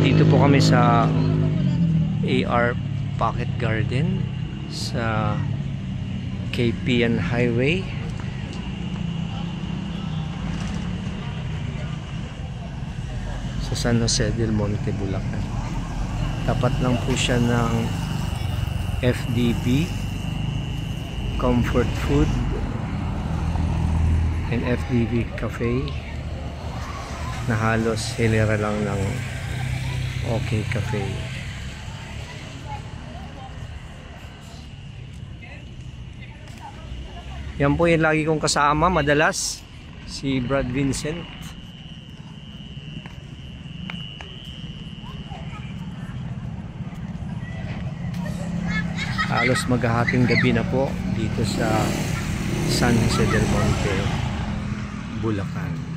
Nandito po kami sa AR Pocket Garden sa KPN Highway. Sa San Jose del Monte, Bulacan. Tapat lang po siya ng FDB, Comfort Food, and FDB Cafe, na halos hilera lang ng OK Cafe. Yan po yung lagi kong kasama madalas, si Brad Vincent. Halos maghahating gabi na po dito sa San Jose del Monte, Bulacan.